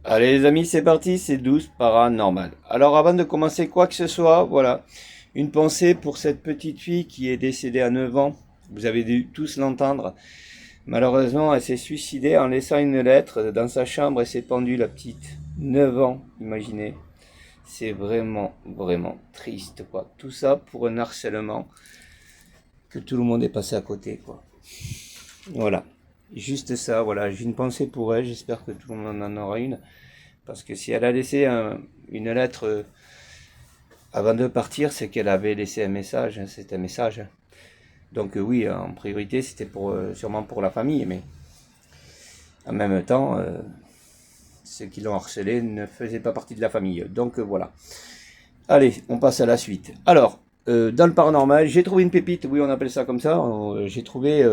Allez les amis, c'est parti, c'est 12 paranormal. Alors avant de commencer quoi que ce soit, voilà, une pensée pour cette petite fille qui est décédée à 9 ans. Vous avez dû tous l'entendre. Malheureusement, elle s'est suicidée en laissant une lettre dans sa chambre et s'est pendue la petite. 9 ans, imaginez. C'est vraiment, vraiment triste quoi. Tout ça pour un harcèlement que tout le monde est passé à côté quoi. Voilà. Juste ça, voilà, j'ai une pensée pour elle, j'espère que tout le monde en aura une. Parce que si elle a laissé une lettre avant de partir, c'est qu'elle avait laissé un message, hein, c'est un message. Donc oui, en priorité, c'était pour sûrement pour la famille, mais en même temps, ceux qui l'ont harcelé ne faisaient pas partie de la famille. Donc voilà. Allez, on passe à la suite. Alors, dans le paranormal, j'ai trouvé une pépite, oui, on appelle ça comme ça. J'ai trouvé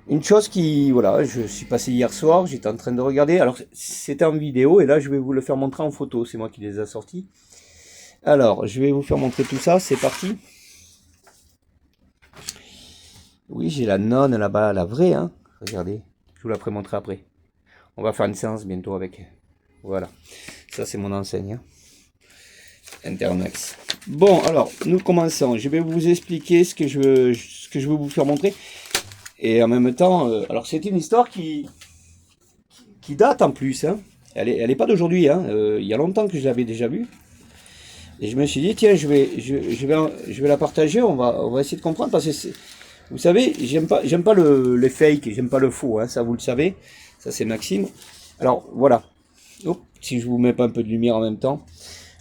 une chose qui, voilà, je suis passé hier soir, j'étais en train de regarder. Alors, c'était en vidéo, et là, je vais vous le faire montrer en photo. C'est moi qui les ai sortis. Alors, je vais vous faire montrer tout ça, c'est parti. Oui, j'ai la nonne là-bas, la vraie, hein. Regardez, je vous la ferai montrer après. On va faire une séance bientôt avec. Voilà, ça c'est mon enseigne, hein. Intermax. Bon, alors, nous commençons. Je vais vous expliquer ce que je veux vous faire montrer. Et en même temps, alors c'est une histoire qui date en plus, hein. Elle est pas d'aujourd'hui, hein. Il y a longtemps que je l'avais déjà vue. Et je me suis dit, tiens, je vais la partager, on va essayer de comprendre, parce que vous savez, j'aime pas les fake, j'aime pas le faux, hein, ça vous le savez, ça c'est Maxime. Alors voilà, hop, si je vous mets pas un peu de lumière en même temps.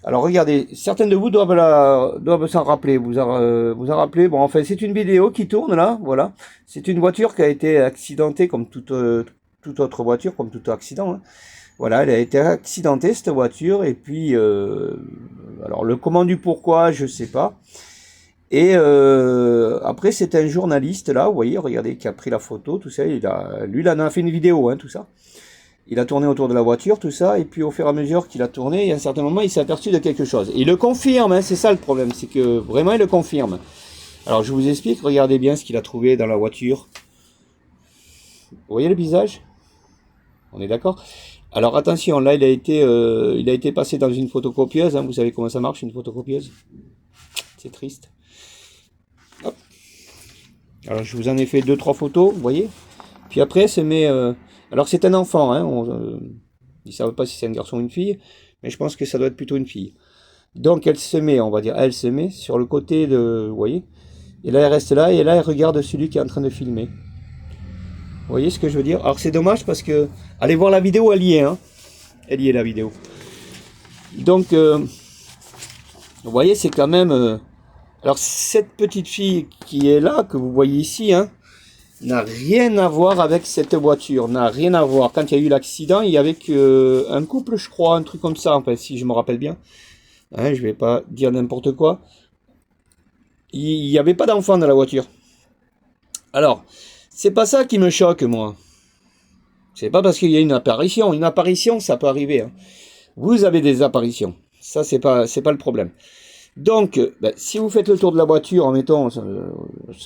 Alors regardez, certains de vous doivent s'en rappeler, vous en rappelez. Bon, enfin, c'est une vidéo qui tourne là, voilà. C'est une voiture qui a été accidentée comme toute autre voiture, comme tout accident, hein. Voilà, elle a été accidentée cette voiture et puis alors le comment du pourquoi, je sais pas. Et après c'est un journaliste là, vous voyez, regardez, qui a pris la photo, tout ça. Lui, il en a fait une vidéo, hein, tout ça. Il a tourné autour de la voiture, tout ça, et puis au fur et à mesure qu'il a tourné, à un certain moment, il s'est aperçu de quelque chose. Et il le confirme, hein, c'est ça le problème, c'est que vraiment il le confirme. Alors je vous explique, regardez bien ce qu'il a trouvé dans la voiture. Vous voyez le visage? On est d'accord? Alors attention, là il a été passé dans une photocopieuse, hein, vous savez comment ça marche une photocopieuse? C'est triste. Hop. Alors je vous en ai fait deux trois photos, vous voyez? Puis après c'est mes... alors c'est un enfant, hein, ils ne savent pas si c'est un garçon ou une fille, mais je pense que ça doit être plutôt une fille. Donc elle se met, on va dire, elle se met sur le côté de... Vous voyez? Et là elle reste là, et là elle regarde celui qui est en train de filmer. Vous voyez ce que je veux dire? Alors c'est dommage parce que... Allez voir la vidéo, elle y est, hein. Elle y est la vidéo. Donc, vous voyez, c'est quand même... alors, cette petite fille qui est là, que vous voyez ici, hein, n'a rien à voir avec cette voiture. N'a rien à voir. Quand il y a eu l'accident, il y avait un couple, je crois, un truc comme ça, enfin, si je me rappelle bien. Hein, je vais pas dire n'importe quoi. Il n'y avait pas d'enfant dans la voiture. Alors, c'est pas ça qui me choque, moi. C'est pas parce qu'il y a une apparition. Une apparition, ça peut arriver, hein. Vous avez des apparitions. Ça, c'est pas le problème. Donc, ben, si vous faites le tour de la voiture, en mettant, ça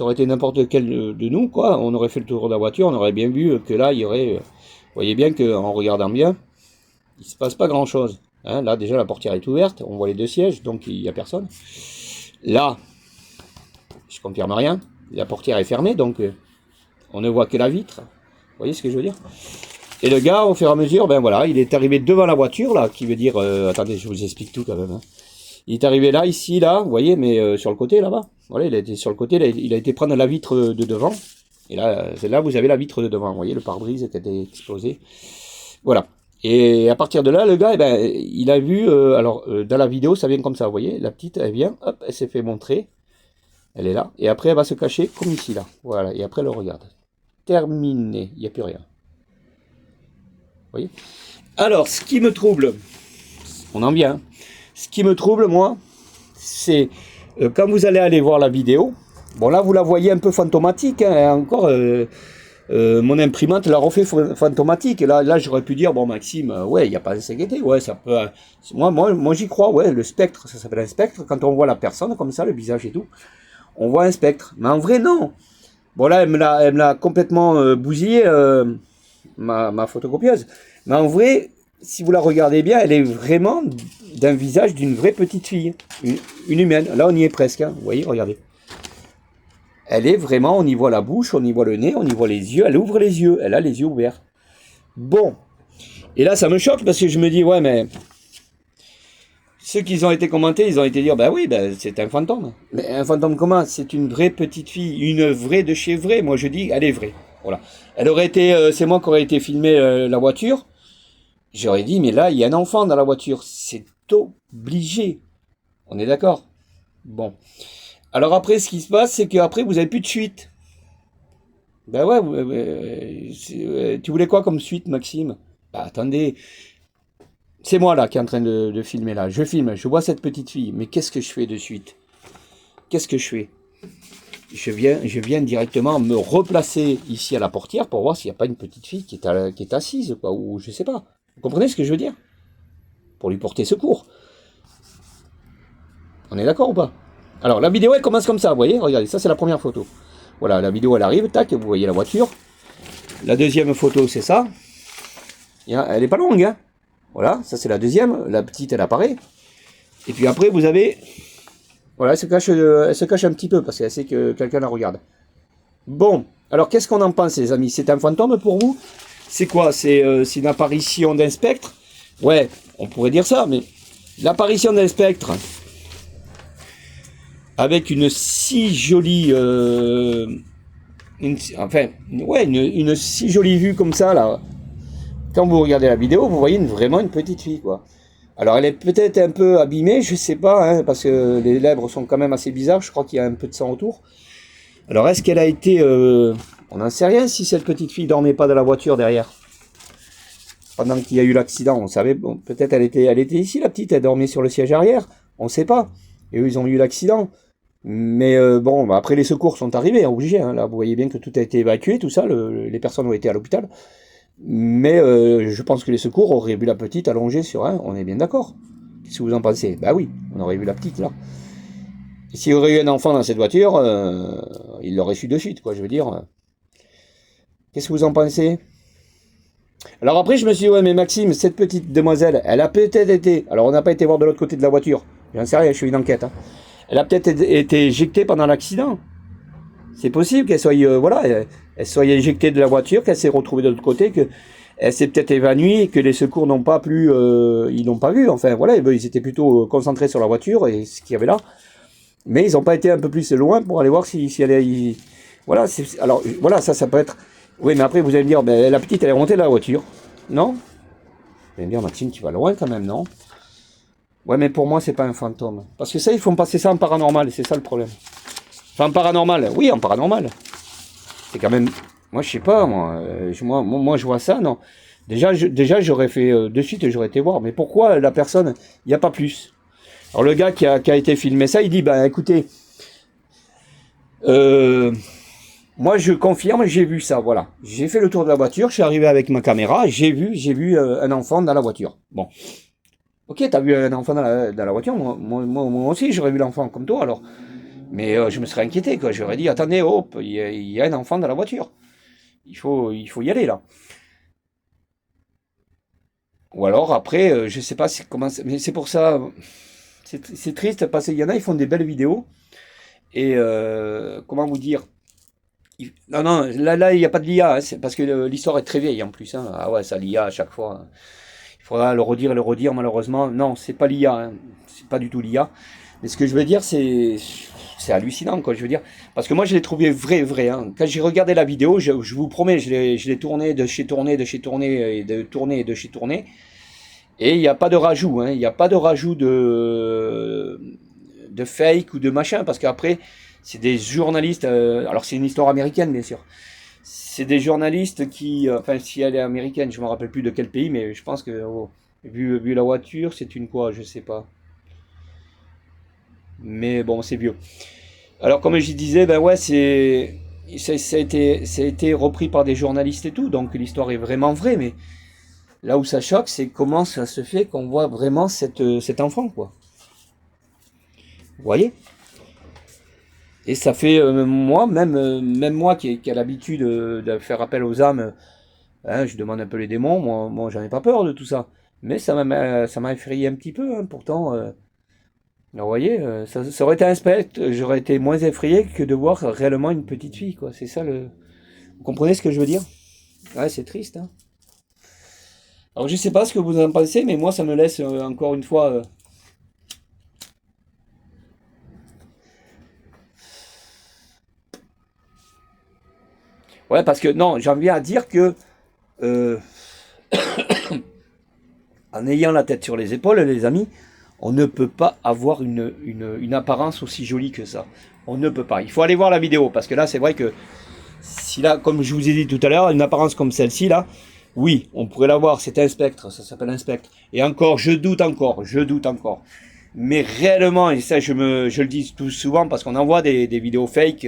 aurait été n'importe quel de nous, quoi, on aurait fait le tour de la voiture, on aurait bien vu que là, il y aurait, vous voyez bien qu'en regardant bien, il se passe pas grand-chose. Hein, là, déjà, la portière est ouverte, on voit les deux sièges, donc il n'y a personne. Là, je confirme rien, la portière est fermée, donc on ne voit que la vitre. Vous voyez ce que je veux dire? Et le gars, au fur et à mesure, ben voilà, il est arrivé devant la voiture, là, qui veut dire, attendez, je vous explique tout quand même, hein. Il est arrivé là, ici, là, vous voyez, mais sur le côté, là-bas. Voilà, il a été sur le côté, il a été prendre la vitre de devant. Et là, c'est là, vous avez la vitre de devant. Vous voyez, le pare-brise qui a été explosé. Voilà. Et à partir de là, le gars, eh ben, il a vu, dans la vidéo, ça vient comme ça, vous voyez, la petite, elle vient, hop, elle s'est fait montrer. Elle est là. Et après, elle va se cacher, comme ici, là. Voilà. Et après, elle le regarde. Terminé. Il n'y a plus rien. Vous voyez? Alors, ce qui me trouble, on en vient, hein. Ce qui me trouble, moi, c'est quand vous allez aller voir la vidéo, bon là vous la voyez un peu fantomatique, hein, encore mon imprimante l'a refait fantomatique, et là j'aurais pu dire, bon Maxime, ouais, il n'y a pas à s'inquiéter, ouais, ça peut... moi j'y crois, ouais, le spectre, ça s'appelle un spectre, quand on voit la personne comme ça, le visage et tout, on voit un spectre, mais en vrai non. Bon là elle me l'a complètement bousillé, ma photocopieuse, mais en vrai, si vous la regardez bien, elle est vraiment d'un visage d'une vraie petite fille, une humaine. Là, on y est presque, hein. Vous voyez, regardez. Elle est vraiment, on y voit la bouche, on y voit le nez, on y voit les yeux. Elle ouvre les yeux, elle a les yeux ouverts. Bon. Et là, ça me choque parce que je me dis, ouais, mais ceux qui ont été commentés, ils ont été dire, bah oui, bah, c'est un fantôme. Mais un fantôme comment? C'est une vraie petite fille, une vraie de chez vrai. Moi, je dis, elle est vraie. Voilà. Elle aurait été, c'est moi qui aurais été filmé la voiture. J'aurais dit, mais là, il y a un enfant dans la voiture. C'est obligé. On est d'accord? Bon. Alors après, ce qui se passe, c'est qu'après, vous n'avez plus de suite. Ben ouais, tu voulais quoi comme suite, Maxime? Bah attendez, c'est moi là qui est en train de filmer là. Je filme, je vois cette petite fille. Mais qu'est-ce que je fais de suite? Qu'est-ce que je fais? Je viens directement me replacer ici à la portière pour voir s'il n'y a pas une petite fille qui est assise, quoi, ou je sais pas. Vous comprenez ce que je veux dire? Pour lui porter secours. On est d'accord ou pas? Alors, la vidéo, elle commence comme ça, vous voyez? Regardez, ça, c'est la première photo. Voilà, la vidéo, elle arrive, tac, vous voyez la voiture. La deuxième photo, c'est ça. Elle n'est pas longue, hein? Voilà, ça, c'est la deuxième. La petite, elle apparaît. Et puis après, vous avez... Voilà, elle se cache un petit peu parce qu'elle sait que quelqu'un la regarde. Bon, alors, qu'est-ce qu'on en pense, les amis? C'est un fantôme pour vous? C'est quoi? C'est une apparition d'un spectre? Ouais, on pourrait dire ça, mais l'apparition d'un spectre... avec une si jolie, une si jolie vue comme ça là. Quand vous regardez la vidéo, vous voyez vraiment une petite fille, quoi. Alors elle est peut-être un peu abîmée, je sais pas, hein, parce que les lèvres sont quand même assez bizarres. Je crois qu'il y a un peu de sang autour. Alors est-ce qu'elle a été, on n'en sait rien si cette petite fille dormait pas dans la voiture derrière pendant qu'il y a eu l'accident. On savait, bon, peut-être elle était ici la petite, elle dormait sur le siège arrière. On sait pas. Et eux ils ont eu l'accident. Mais bon, après les secours sont arrivés, obligés. Hein, là, vous voyez bien que tout a été évacué, tout ça. Les personnes ont été à l'hôpital. Mais je pense que les secours auraient vu la petite allongée sur un. On est bien d'accord. Qu'est-ce que vous en pensez? Bah oui, on aurait vu la petite là. Et s'il y aurait eu un enfant dans cette voiture, il l'aurait su de suite, quoi. Je veux dire. Qu'est-ce que vous en pensez? Alors après, je me suis dit, ouais, mais Maxime, cette petite demoiselle, elle a peut-être été. Alors on n'a pas été voir de l'autre côté de la voiture. J'en sais rien, je fais une enquête. Hein. Elle a peut-être été éjectée pendant l'accident. C'est possible qu'elle soit, elle soit éjectée de la voiture, qu'elle s'est retrouvée de l'autre côté, qu'elle s'est peut-être évanouie, que les secours n'ont pas pu, ils n'ont pas vu. Enfin, voilà, ils étaient plutôt concentrés sur la voiture et ce qu'il y avait là. Mais ils n'ont pas été un peu plus loin pour aller voir si elle est, voilà, alors, voilà, ça peut être, oui, mais après, vous allez me dire, ben, la petite, elle est remontée de la voiture. Non? Vous allez me dire, Maxime, tu vas loin quand même, non? Ouais, mais pour moi, c'est pas un fantôme. Parce que ça, ils font passer ça en paranormal, c'est ça le problème. Enfin, en paranormal, oui, en paranormal. C'est quand même... Moi, je sais pas, moi, je vois ça, non. Déjà, j'aurais fait... de suite, j'aurais été voir. Mais pourquoi la personne... Il n'y a pas plus. Alors, le gars qui a été filmé ça, il dit, ben, écoutez... moi, je confirme, j'ai vu ça, voilà. J'ai fait le tour de la voiture, je suis arrivé avec ma caméra, j'ai vu un enfant dans la voiture. Bon. Ok, t'as vu un enfant dans la voiture, moi aussi j'aurais vu l'enfant comme toi alors. Mais je me serais inquiété, quoi. J'aurais dit, attendez, hop, il y a un enfant dans la voiture. Il faut y aller là. Ou alors après, je sais pas comment, mais c'est pour ça, c'est triste parce qu'il y en a, ils font des belles vidéos. Et comment vous dire? Non, non, là, il n'y a pas de l'IA, hein, c'est parce que l'histoire est très vieille en plus. Hein. Ah ouais, ça l'IA à chaque fois. Hein. Il faudra le redire et le redire, malheureusement. Non, c'est pas l'IA, hein. C'est pas du tout l'IA. Mais ce que je veux dire, c'est hallucinant, quoi. Je veux dire, parce que moi, je l'ai trouvé vrai. Hein. Quand j'ai regardé la vidéo, je vous promets, je l'ai tourné de chez tourné, de chez tourné, et de tourné, et de chez tourné. Et il n'y a pas de rajout, hein. Il n'y a pas de rajout de fake ou de machin, parce qu'après, c'est des journalistes. Alors, c'est une histoire américaine, bien sûr. C'est des journalistes qui, enfin, si elle est américaine, je me rappelle plus de quel pays, mais je pense que, vu la voiture, c'est une quoi, je sais pas. Mais bon, c'est vieux. Alors, comme je disais, ben ouais, ça a été repris par des journalistes et tout, donc l'histoire est vraiment vraie, mais là où ça choque, c'est comment ça se fait qu'on voit vraiment cet enfant, quoi. Vous voyez? Et ça fait, moi, même moi qui a l'habitude de faire appel aux âmes, hein, je demande un peu les démons, moi j'en ai pas peur de tout ça. Mais ça m'a effrayé un petit peu, hein. Pourtant, alors, vous voyez, ça aurait été un spectre, j'aurais été moins effrayé que de voir réellement une petite fille, quoi. C'est ça le... Vous comprenez ce que je veux dire? Ouais, c'est triste, hein. Alors, je sais pas ce que vous en pensez, mais moi, ça me laisse, encore une fois... Ouais, parce que, non, j'en viens à dire que... euh, en ayant la tête sur les épaules, les amis, on ne peut pas avoir une apparence aussi jolie que ça. On ne peut pas. Il faut aller voir la vidéo, parce que là, c'est vrai que si là, comme je vous ai dit tout à l'heure, une apparence comme celle-ci, là, oui, on pourrait l'avoir, c'est un spectre, ça s'appelle un spectre. Et encore, je doute encore. Mais réellement, et ça je le dis tout souvent, parce qu'on envoie des vidéos fake,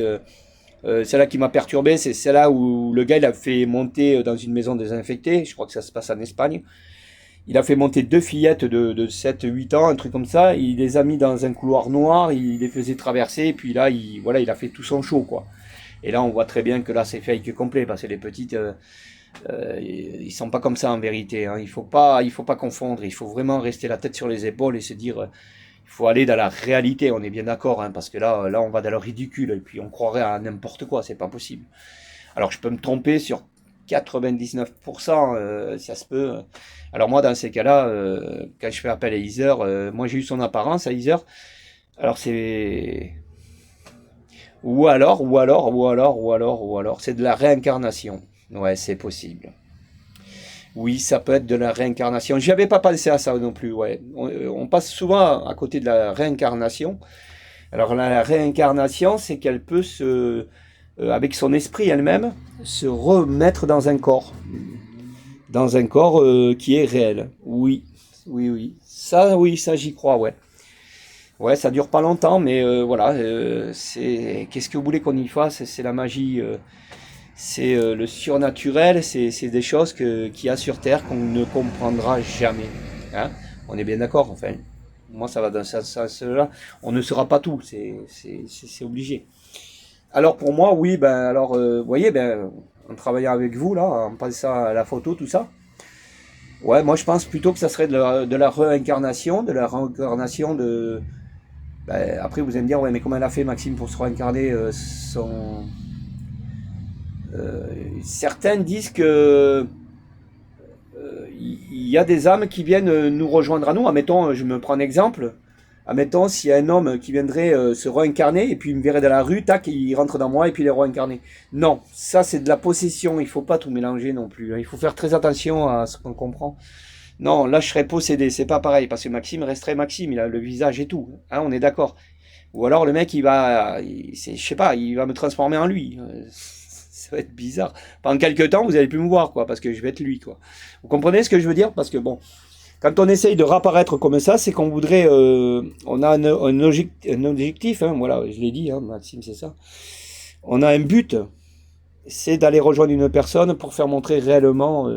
celle-là qui m'a perturbé, c'est celle-là où le gars, il a fait monter dans une maison désinfectée, je crois que ça se passe en Espagne. Il a fait monter deux fillettes de 7-8 ans, un truc comme ça. Il les a mis dans un couloir noir, il les faisait traverser, et puis là, voilà, il a fait tout son show, quoi. Et là, on voit très bien que là, c'est fake complet, parce que les petites, ils sont pas comme ça en vérité, hein. Il faut pas confondre. Il faut vraiment rester la tête sur les épaules et se dire, il faut aller dans la réalité. On est bien d'accord, hein, parce que là, on va dans le ridicule, et puis on croirait à n'importe quoi. C'est pas possible. Alors, je peux me tromper sur 99%, ça se peut. Alors moi, dans ces cas-là, quand je fais appel à Heather, moi j'ai eu son apparence à Heather. Alors c'est... Ou alors, c'est de la réincarnation. Ouais, c'est possible. Oui, ça peut être de la réincarnation. J'y avais pas pensé à ça non plus, ouais. On passe souvent à côté de la réincarnation. Alors la réincarnation, c'est qu'elle peut avec son esprit elle-même, se remettre dans un corps qui est réel. Oui, oui, ça j'y crois, ouais. Ouais, ça dure pas longtemps, mais voilà, c'est qu'est-ce que vous voulez qu'on y fasse? C'est la magie, c'est le surnaturel, c'est des choses qu'il y a sur Terre qu'on ne comprendra jamais. Hein, on est bien d'accord, enfin. Moi, ça va dans ce sens-là. On ne saura pas tout, c'est obligé. Alors pour moi, oui, ben alors, vous voyez, ben, en travaillant avec vous là, en passant à la photo, tout ça, ouais, moi je pense plutôt que ça serait de la réincarnation, ben, après vous allez me dire, ouais, mais comment elle a fait Maxime pour se réincarner certains disent que il y a des âmes qui viennent nous rejoindre à nous. Admettons, je me prends un exemple. Admettons, s'il y a un homme qui viendrait se réincarner et puis il me verrait dans la rue, tac, il rentre dans moi et puis il est réincarné. Non, ça c'est de la possession. Il faut pas tout mélanger non plus. Il faut faire très attention à ce qu'on comprend. Non, là je serais possédé, c'est pas pareil parce que Maxime resterait Maxime, il a le visage et tout. Hein, on est d'accord. Ou alors le mec je sais pas, il va me transformer en lui. Ça va être bizarre. Pendant quelques temps, vous allez plus me voir, quoi, parce que je vais être lui, quoi. Vous comprenez ce que je veux dire? Parce que bon, quand on essaye de réapparaître comme ça, c'est qu'on voudrait, on a un objectif, hein, voilà, je l'ai dit, hein, Maxime, c'est ça. On a un but, c'est d'aller rejoindre une personne pour faire montrer réellement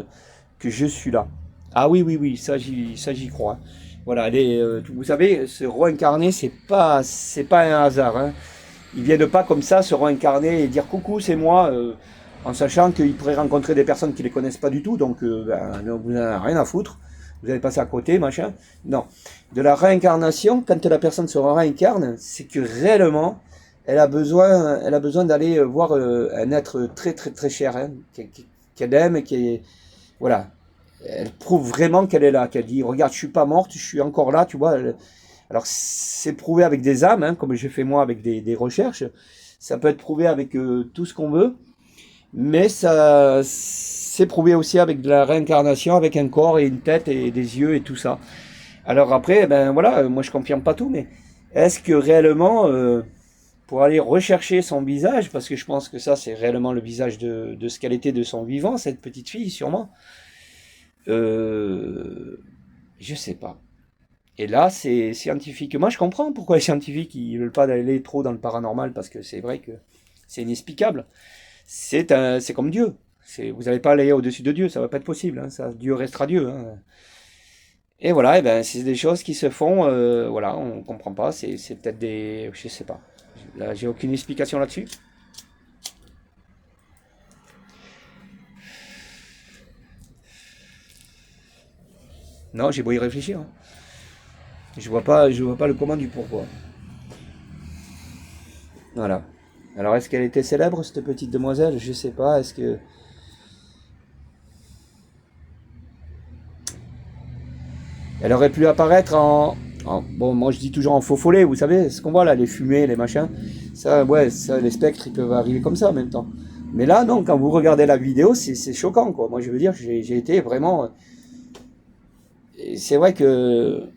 que je suis là. Ah oui, ça j'y crois, hein. Voilà, vous savez, se réincarner, c'est pas un hasard, hein. Ils viennent pas comme ça se réincarner et dire coucou, c'est moi, en sachant qu'ils pourraient rencontrer des personnes qui les connaissent pas du tout, donc vous n'en avez rien à foutre, vous allez passer à côté, machin. Non. De la réincarnation, quand la personne se réincarne, c'est que réellement, elle a besoin d'aller voir un être très très très cher, hein, qu'elle aime, voilà. Elle prouve vraiment qu'elle est là, qu'elle dit regarde, je suis pas morte, je suis encore là, tu vois. Alors c'est prouvé avec des âmes, hein, comme j'ai fait moi avec des recherches. Ça peut être prouvé avec tout ce qu'on veut, mais ça c'est prouvé aussi avec de la réincarnation, avec un corps et une tête et des yeux et tout ça. Alors après, ben voilà, moi je confirme pas tout, mais est-ce que réellement, pour aller rechercher son visage, parce que je pense que ça c'est réellement le visage de ce qu'elle était de son vivant, cette petite fille sûrement, euh, je sais pas. Et là, c'est scientifique. Moi, je comprends pourquoi les scientifiques ils veulent pas aller trop dans le paranormal parce que c'est vrai que c'est inexplicable. C'est comme Dieu. Vous n'allez pas aller au-dessus de Dieu, ça va pas être possible, hein. Ça, Dieu restera Dieu, hein. Et voilà, et ben c'est des choses qui se font. Voilà, on comprend pas. C'est peut-être je sais pas. Là, j'ai aucune explication là-dessus. Non, j'ai beau y réfléchir. Hein. Je vois pas le comment du pourquoi. Voilà. Alors, est-ce qu'elle était célèbre, cette petite demoiselle? Je sais pas. Est-ce que... Elle aurait pu apparaître bon, moi je dis toujours en faux follet, vous savez, ce qu'on voit là, les fumées, les machins. Ça, ouais, ça, les spectres, ils peuvent arriver comme ça en même temps. Mais là, non, quand vous regardez la vidéo, c'est choquant, quoi. Moi, je veux dire, j'ai été vraiment... Et c'est vrai que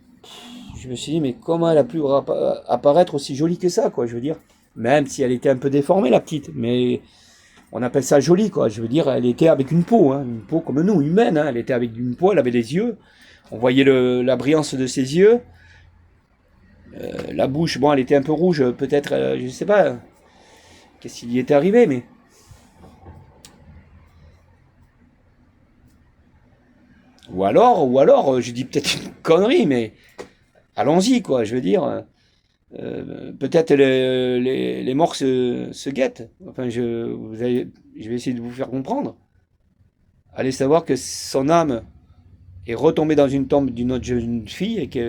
je me suis dit, mais comment elle a pu apparaître aussi jolie que ça, quoi, je veux dire. Même si elle était un peu déformée, la petite, mais on appelle ça jolie, quoi. Je veux dire, elle était avec une peau comme nous, humaine, hein. Elle était avec une peau, elle avait des yeux. On voyait la brillance de ses yeux. La bouche, bon, elle était un peu rouge, peut-être, je sais pas, qu'est-ce qui lui était arrivé, mais... Ou alors, je dis peut-être une connerie, mais allons-y, quoi, je veux dire. Peut-être les morts se guettent. Enfin, je vais essayer de vous faire comprendre. Allez savoir que son âme est retombée dans une tombe d'une autre jeune fille et qui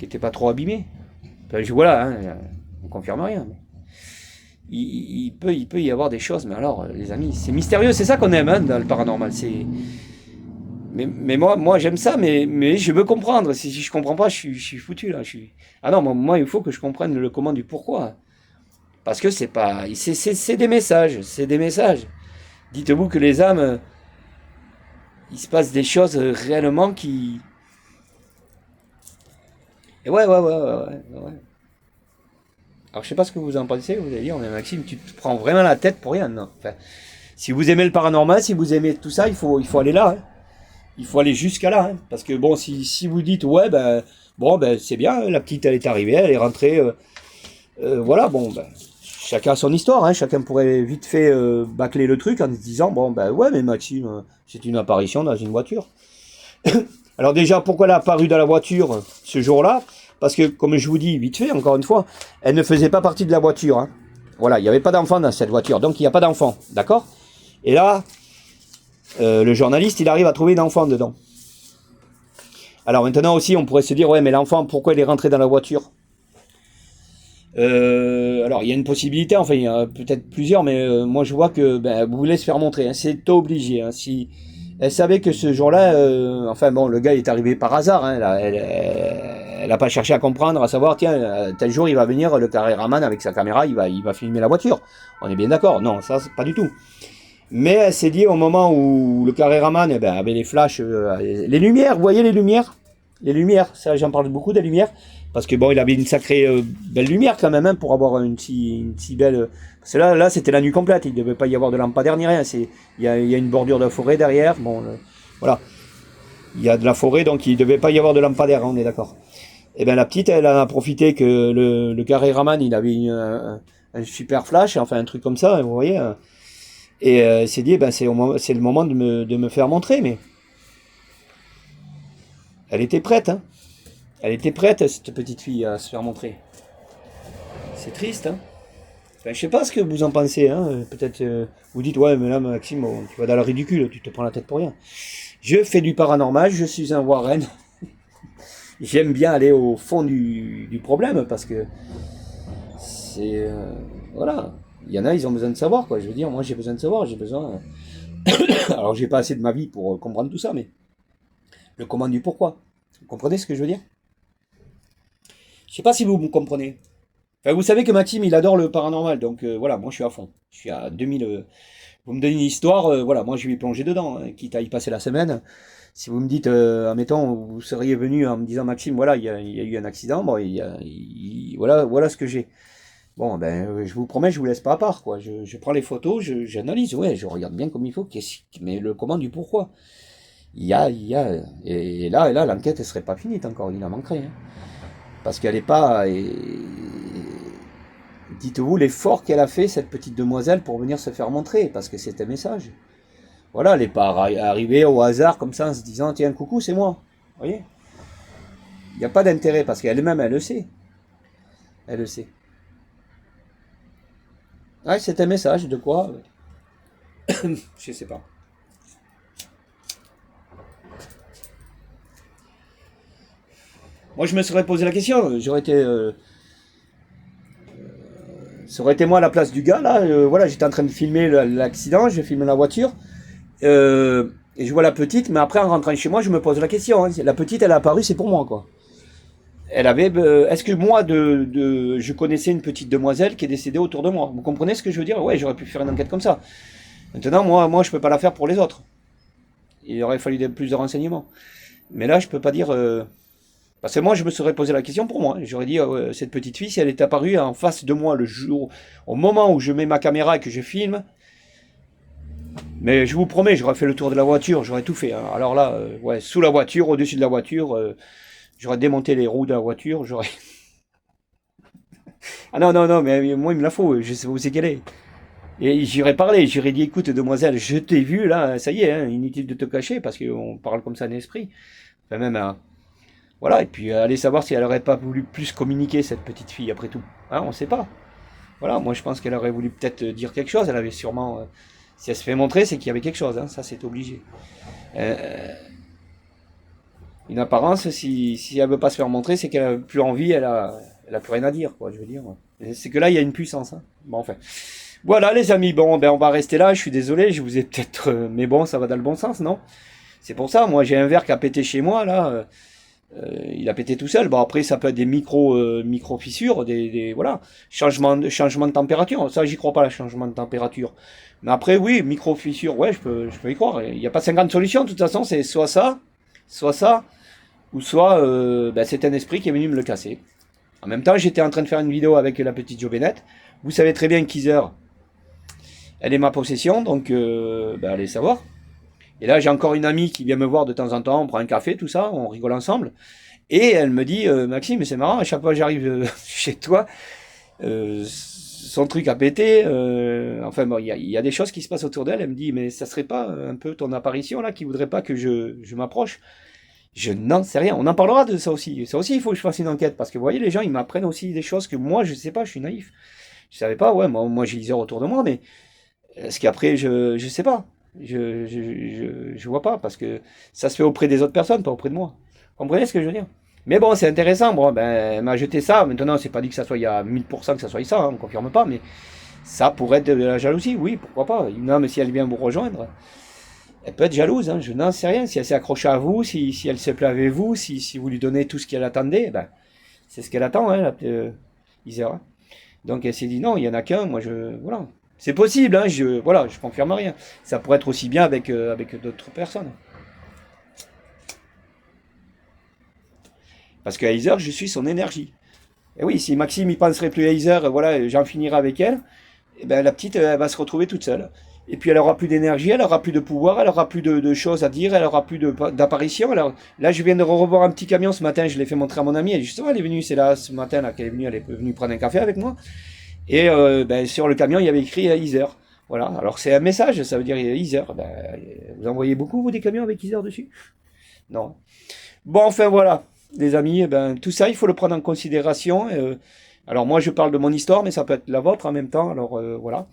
n'était pas trop abîmée. Enfin, voilà, hein, on confirme rien. Mais il peut y avoir des choses, mais alors, les amis, c'est mystérieux, c'est ça qu'on aime hein, dans le paranormal. Mais moi j'aime ça, mais je veux comprendre. Si je comprends pas, je suis foutu là. Ah non, moi, il faut que je comprenne le comment du pourquoi. Parce que c'est pas. C'est des messages. C'est des messages. Dites-vous que les âmes, il se passe des choses réellement qui. Et ouais. Alors je sais pas ce que vous en pensez, vous allez dire, mais Maxime, tu te prends vraiment la tête pour rien, non? Enfin, si vous aimez le paranormal, si vous aimez tout ça, il faut aller là. Hein. Il faut aller jusqu'à là. Hein. Parce que bon, si vous dites, ouais, ben, bon, ben, c'est bien, la petite, elle est arrivée, elle est rentrée, voilà, bon, ben, chacun a son histoire, hein. Chacun pourrait vite fait bâcler le truc en se disant, bon, ben, ouais, mais Maxime, c'est une apparition dans une voiture. Alors déjà, pourquoi elle a apparu dans la voiture ce jour-là? Parce que, comme je vous dis, vite fait, encore une fois, elle ne faisait pas partie de la voiture. Hein. Voilà, il n'y avait pas d'enfant dans cette voiture, donc il n'y a pas d'enfant, d'accord? Et là, le journaliste, il arrive à trouver un enfant dedans. Alors maintenant aussi, on pourrait se dire, ouais, mais l'enfant, pourquoi il est rentré dans la voiture? Alors, il y a une possibilité, enfin, il y a peut-être plusieurs, mais moi, je vois que ben, vous voulez se faire montrer. Hein, c'est obligé. Hein, si elle savait que ce jour-là, enfin bon, le gars est arrivé par hasard. Hein, là, elle a pas cherché à comprendre, à savoir, tiens, tel jour, il va venir le caméraman avec sa caméra, il va filmer la voiture. On est bien d'accord. Non, ça, c'est pas du tout. Mais elle s'est dit au moment où le caméraman eh ben, avait les flashs, les lumières, vous voyez les lumières? Les lumières, ça j'en parle beaucoup des lumières, parce que bon, il avait une sacrée belle lumière quand même hein, pour avoir une si belle... Parce que là c'était la nuit complète, il ne devait pas y avoir de lampadaire ni rien, il y a une bordure de forêt derrière, bon, voilà. Il y a de la forêt, donc il ne devait pas y avoir de lampadaire, hein, on est d'accord. Et bien la petite, elle en a profité que le caméraman, il avait un super flash, enfin un truc comme ça, vous voyez. Et elle s'est dit, ben, c'est le moment de me faire montrer, mais elle était prête, hein. Elle était prête, cette petite fille, à se faire montrer. C'est triste, hein. Enfin, je sais pas ce que vous en pensez, hein. Peut-être vous dites, ouais, mais là, Maxime, bon, tu vas dans le ridicule, tu te prends la tête pour rien. Je fais du paranormal, je suis un Warren. J'aime bien aller au fond du problème parce que c'est. Voilà. Il y en a, ils ont besoin de savoir, quoi. Je veux dire, moi, j'ai besoin de savoir, j'ai besoin. Alors, j'ai pas assez de ma vie pour comprendre tout ça, mais le comment du pourquoi. Vous comprenez ce que je veux dire? Je sais pas si vous me comprenez. Enfin, vous savez que Maxime, il adore le paranormal, donc voilà, moi je suis à fond. Je suis à 2000. Vous me donnez une histoire, voilà, moi je vais plonger dedans, hein, quitte à y passer la semaine. Si vous me dites, admettons, vous seriez venu en me disant, Maxime, voilà, il y a eu un accident, bon, voilà ce que j'ai. Bon, ben, je vous promets, je vous laisse pas à part, quoi. Je prends les photos, j'analyse, ouais, je regarde bien comme il faut, mais le comment du pourquoi. Et là, l'enquête, elle serait pas finie encore, il en manquerait, hein. Parce qu'elle est pas. Dites-vous l'effort qu'elle a fait, cette petite demoiselle, pour venir se faire montrer, parce que c'est un message. Voilà, elle n'est pas arrivée au hasard comme ça en se disant tiens, coucou, c'est moi. Vous voyez? Il n'y a pas d'intérêt, parce qu'elle-même, elle le sait. Elle le sait. Ouais, c'est un message de quoi? Je sais pas. Moi, je me serais posé la question. Ça aurait été moi à la place du gars, là. Voilà, j'étais en train de filmer l'accident, je filmais la voiture. Et je vois la petite, mais après, en rentrant chez moi, je me pose la question. Hein. La petite, elle est apparue, c'est pour moi, quoi. Elle avait. Est-ce que moi, je connaissais une petite demoiselle qui est décédée autour de moi? Vous comprenez ce que je veux dire? Ouais, j'aurais pu faire une enquête comme ça. Maintenant, moi, je peux pas la faire pour les autres. Il aurait fallu plus de renseignements. Mais là, je peux pas dire. Parce que moi, je me serais posé la question pour moi. J'aurais dit, cette petite fille, si elle est apparue en face de moi le jour, au moment où je mets ma caméra et que je filme, mais je vous promets, j'aurais fait le tour de la voiture, j'aurais tout fait. Hein. Alors là, ouais, sous la voiture, au-dessus de la voiture, j'aurais démonté les roues de la voiture, j'aurais. Ah non, non, non, mais moi, il me la faut, je sais où c'est qu'elle est. Et j'irais parler, j'irais dire, écoute, demoiselle, je t'ai vu, là, ça y est, hein, inutile de te cacher, parce qu'on parle comme ça en esprit. Enfin, même, voilà, et puis aller savoir si elle aurait pas voulu plus communiquer, cette petite fille, après tout. Hein, on sait pas. Voilà, moi, je pense qu'elle aurait voulu peut-être dire quelque chose, elle avait sûrement. Si elle se fait montrer, c'est qu'il y avait quelque chose, hein, ça, c'est obligé. Une apparence, si elle veut pas se faire montrer, c'est qu'elle a plus envie, elle a plus rien à dire, quoi, je veux dire. C'est que là, il y a une puissance. Hein. Bon, enfin. Voilà, les amis, bon, ben, on va rester là, je suis désolé, je vous ai peut-être. Mais bon, ça va dans le bon sens, non? C'est pour ça, moi, j'ai un verre qui a pété chez moi, là. Il a pété tout seul. Bon, après, ça peut être des micro fissures, voilà, changement de température. Ça, j'y crois pas, le changement de température. Mais après, oui, micro fissures, ouais, je peux y croire. Il n'y a pas 50 solutions. De toute façon, c'est soit ça, ou soit, ben, c'est un esprit qui est venu me le casser. En même temps, j'étais en train de faire une vidéo avec la petite Jovenette. Vous savez très bien qu'Iser, elle est ma possession, donc, ben, allez savoir. Et là, j'ai encore une amie qui vient me voir de temps en temps, on prend un café, tout ça, on rigole ensemble. Et elle me dit, Maxime, mais c'est marrant, à chaque fois que j'arrive chez toi, son truc a pété. Enfin, bon, il y a des choses qui se passent autour d'elle. Elle me dit, mais ça serait pas un peu ton apparition là qui voudrait pas que je m'approche? Je n'en sais rien. On en parlera de ça aussi. Ça aussi, il faut que je fasse une enquête parce que vous voyez, les gens, ils m'apprennent aussi des choses que moi, je sais pas, je suis naïf. Je savais pas, ouais, moi j'ai Isère autour de moi, mais est-ce qu'après, je sais pas. Je vois pas, parce que ça se fait auprès des autres personnes, pas auprès de moi. Vous comprenez ce que je veux dire? Mais bon, c'est intéressant. Bon, ben, elle m'a jeté ça. Maintenant, c'est pas dit que ça soit il y a 1000% que ça soit ça, hein, on confirme pas, mais ça pourrait être de la jalousie, oui, pourquoi pas. Une âme, si elle vient vous rejoindre, elle peut être jalouse, hein, je n'en sais rien. Si elle s'est accrochée à vous, si elle se plaît avec vous, si vous lui donnez tout ce qu'elle attendait, ben, c'est ce qu'elle attend, hein, Isera. Donc elle s'est dit non, il y en a qu'un, voilà. C'est possible, hein, voilà, je confirme rien. Ça pourrait être aussi bien avec d'autres personnes. Parce qu'à Heiser, je suis son énergie. Et oui, si Maxime il penserait plus à Heiser, voilà, j'en finirai avec elle, et ben la petite, elle va se retrouver toute seule. Et puis elle aura plus d'énergie, elle aura plus de pouvoir, elle aura plus de choses à dire, elle aura plus d'apparition. Alors là, je viens de revoir un petit camion ce matin, je l'ai fait montrer à mon amie. Et justement, elle est venue, c'est là ce matin là qu'elle est venue, elle est venue prendre un café avec moi. Et ben, sur le camion, il y avait écrit Iser. Voilà. Alors c'est un message, ça veut dire Iser. Ben, vous en voyez beaucoup, vous, des camions avec Iser dessus? Non. Bon, enfin voilà, les amis, eh ben, tout ça, il faut le prendre en considération. Alors moi, je parle de mon histoire, mais ça peut être la vôtre en même temps. Alors voilà.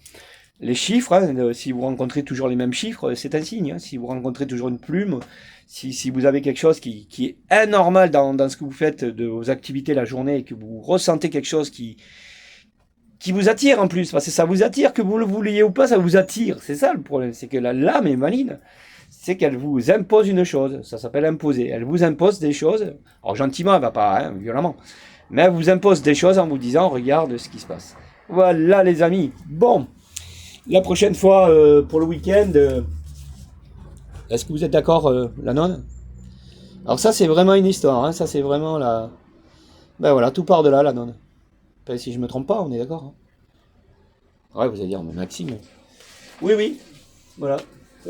Les chiffres, hein, si vous rencontrez toujours les mêmes chiffres, c'est un signe. Hein. Si vous rencontrez toujours une plume, si vous avez quelque chose qui est anormal dans ce que vous faites de vos activités la journée et que vous ressentez quelque chose qui vous attire en plus, parce que ça vous attire, que vous le vouliez ou pas, ça vous attire. C'est ça le problème, c'est que la lame est maligne. C'est qu'elle vous impose une chose, ça s'appelle imposer. Elle vous impose des choses, alors gentiment, elle va pas, hein, violemment, mais elle vous impose des choses en vous disant, regarde ce qui se passe. Voilà les amis. Bon, la prochaine fois, pour le week-end, est-ce que vous êtes d'accord, la nonne? Alors ça, c'est vraiment une histoire, hein, ça c'est vraiment la... Ben voilà, tout part de là, la nonne. Enfin, si je me trompe pas, on est d'accord. Hein. Ouais, vous allez dire, mais Maxime. Oui, oui, voilà.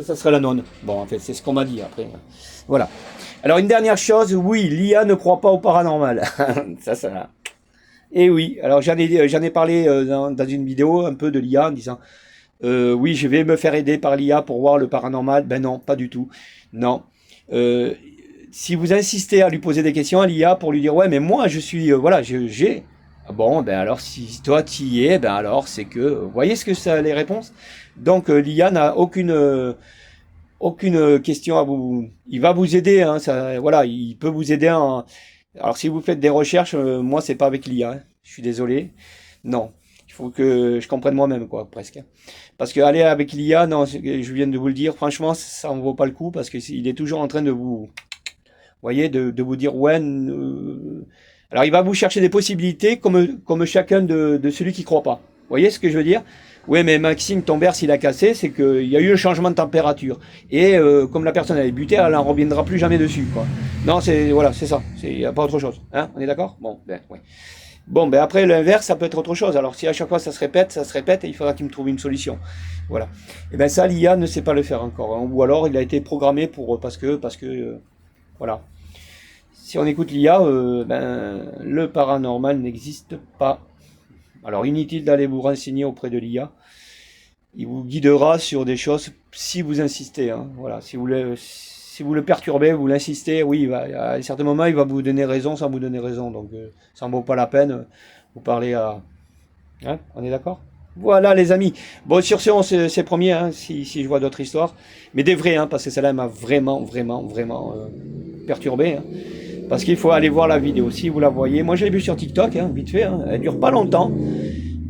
Ça serait la nonne. Bon, en fait, c'est ce qu'on m'a dit après. Voilà. Alors, une dernière chose, oui, l'IA ne croit pas au paranormal. ça. Et oui, alors j'en ai parlé dans une vidéo un peu de l'IA en disant oui, je vais me faire aider par l'IA pour voir le paranormal. Ben non, pas du tout. Non. Si vous insistez à lui poser des questions à l'IA pour lui dire ouais, mais moi je suis voilà, j'ai bon, ben alors si toi tu y es, ben alors c'est que vous voyez ce que ça les réponses. Donc l'IA n'a aucune question à vous. Il va vous aider, hein, ça, voilà, il peut vous aider Alors si vous faites des recherches, moi c'est pas avec l'IA, hein. Je suis désolé. Non, il faut que je comprenne moi-même, quoi, presque. Parce que aller avec l'IA, non, je viens de vous le dire, franchement, ça en vaut pas le coup parce que il est toujours en train de vous, voyez, de vous dire ouais. Alors il va vous chercher des possibilités comme chacun de celui qui croit pas. Vous voyez ce que je veux dire? Oui, mais Maxime, ton verre, s'il a cassé, c'est qu'il y a eu un changement de température. Et comme la personne avait buté, elle n'en reviendra plus jamais dessus, quoi. Non, c'est voilà, c'est ça. Il n'y a pas autre chose. Hein, on est d'accord? Bon, ben, oui. Bon, ben après, l'inverse, ça peut être autre chose. Alors, si à chaque fois ça se répète, et il faudra qu'il me trouve une solution. Voilà. Et ben ça, l'IA ne sait pas le faire encore, hein. Ou alors, il a été programmé pour parce que voilà. Si on écoute l'IA, ben, le paranormal n'existe pas. Alors, inutile d'aller vous renseigner auprès de l'IA. Il vous guidera sur des choses si vous insistez, hein. Voilà, si vous le perturbez, vous l'insistez, oui, à un certain moment, il va vous donner raison sans vous donner raison. Donc, ça en vaut pas la peine. Vous parlez à... Hein, on est d'accord? Voilà, les amis. Bon, sur ce, c'est premier, hein, si je vois d'autres histoires. Mais des vraies, hein, parce que celle-là m'a vraiment perturbé, hein. Parce qu'il faut aller voir la vidéo. Si vous la voyez, moi je l'ai vue sur TikTok, hein, vite fait, hein. Elle dure pas longtemps.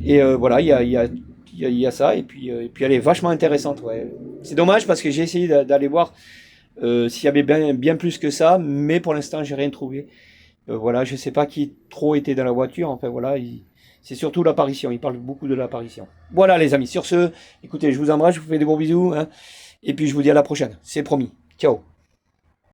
Et voilà, il y a ça. Et puis elle est vachement intéressante. Ouais. C'est dommage parce que j'ai essayé d'aller voir s'il y avait bien plus que ça, mais pour l'instant j'ai rien trouvé. Voilà, je sais pas qui trop était dans la voiture. Enfin voilà, c'est surtout l'apparition. Il parle beaucoup de l'apparition. Voilà les amis. Sur ce, écoutez, je vous embrasse, je vous fais des gros bisous, hein, et puis je vous dis à la prochaine. C'est promis. Ciao.